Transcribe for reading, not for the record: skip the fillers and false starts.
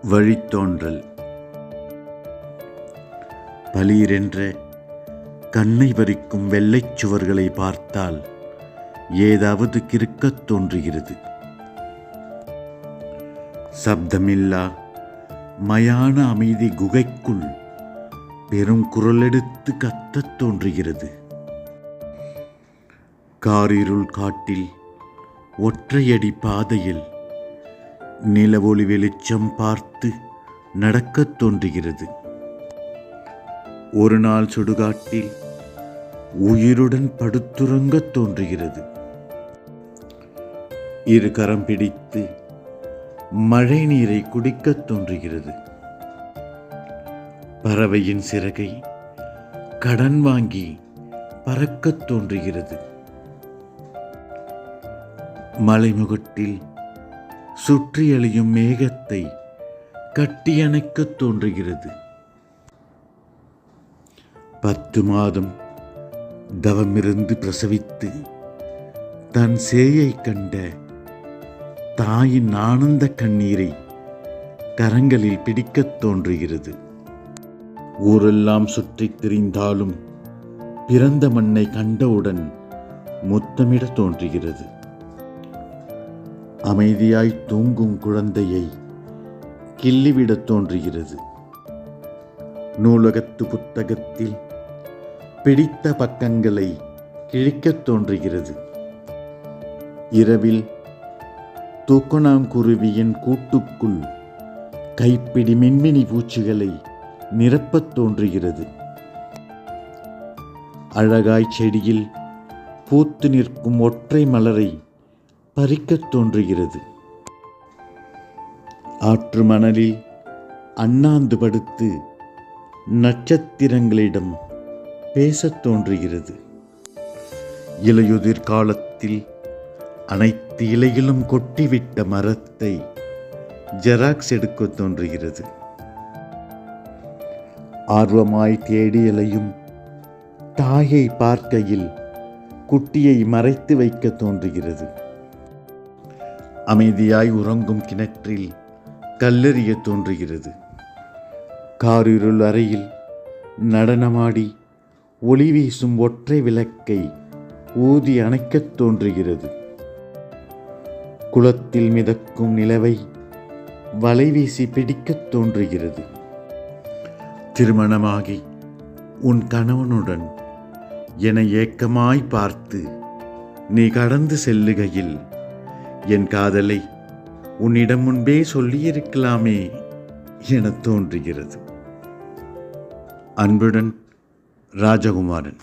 வழித்தோன்றல். பளீரென்ற கண்ணை பறிக்கும் வெள்ளைச் சுவர்களை பார்த்தால் ஏதாவது கிறுக்கத் தோன்றுகிறது. சப்தமில்லா மயான அமைதி குகைக்குள் பெரும் குரலெடுத்து கத்தத் தோன்றுகிறது. காரிருள் காட்டில் ஒற்றையடி பாதையில் நிலவொளி வெளிச்சம் பார்த்து நடக்கத் தோன்றுகிறது. ஒரு நாள் சுடுகாட்டில் உயிருடன் படுத்துறங்கத் தோன்றுகிறது. இரு கரம் பிடித்து மழை நீரை குடிக்கத் தோன்றுகிறது. பறவையின் சிறகை கடன் வாங்கி பறக்கத் தோன்றுகிறது. மலைமுகட்டில் சுற்றி அழியும் மேகத்தை கட்டியணைக்கத் தோன்றுகிறது. 10 மாதம் தவமிருந்து பிரசவித்து தன் சேயை கண்ட தாயின் ஆனந்த கண்ணீரை கரங்களில் பிடிக்கத் தோன்றுகிறது. ஊரெல்லாம் சுற்றித் திரிந்தாலும் பிறந்த மண்ணை கண்டவுடன் முத்தமிட தோன்றுகிறது. அமைதியாய் தூங்கும் குழந்தையை கிள்ளிவிடத் தோன்றுகிறது. நூலகத்து புத்தகத்தில் பிடித்த பக்கங்களை கிழிக்கத் தோன்றுகிறது. இரவில் தூக்கணாங்குருவியின் கூட்டுக்குள் கைப்பிடி மின்மினி பூச்சிகளை நிரப்பத் தோன்றுகிறது. அழகாய் செடியில் பூத்து நிற்கும் ஒற்றை மலரை பறிக்கத் தோன்றுகிறது. ஆற்று மணலில் அண்ணாந்து படுத்து நட்சத்திரங்களிடம் பேசத் தோன்றுகிறது. இலையுதிர் காலத்தில் அனைத்து இலையிலும் கொட்டிவிட்ட மரத்தை ஜெராக்ஸ் எடுக்கத் தோன்றுகிறது. ஆர்வமாய் தேடி இலையும் தாயை பார்க்கையில் குட்டியை மறைத்து வைக்க தோன்றுகிறது. அமைதியாய் உறங்கும் கிணற்றில் கல்லெறிய தோன்றுகிறது. காரிருள் அறையில் நடனமாடி ஒளி வீசும் ஒற்றை விளக்கை ஊதி அணைக்கத் தோன்றுகிறது. குளத்தில் மிதக்கும் நிலவை வலை வீசி பிடிக்கத் தோன்றுகிறது. திருமணமாகி உன் கணவனுடன் என ஏக்கமாய் பார்த்து நீ கடந்து செல்லுகையில் என் காதலை உன்னிடம் முன்பே சொல்லியிருக்கலாமே என தோன்றுகிறது. அன்புடன் ராஜகுமாரன்.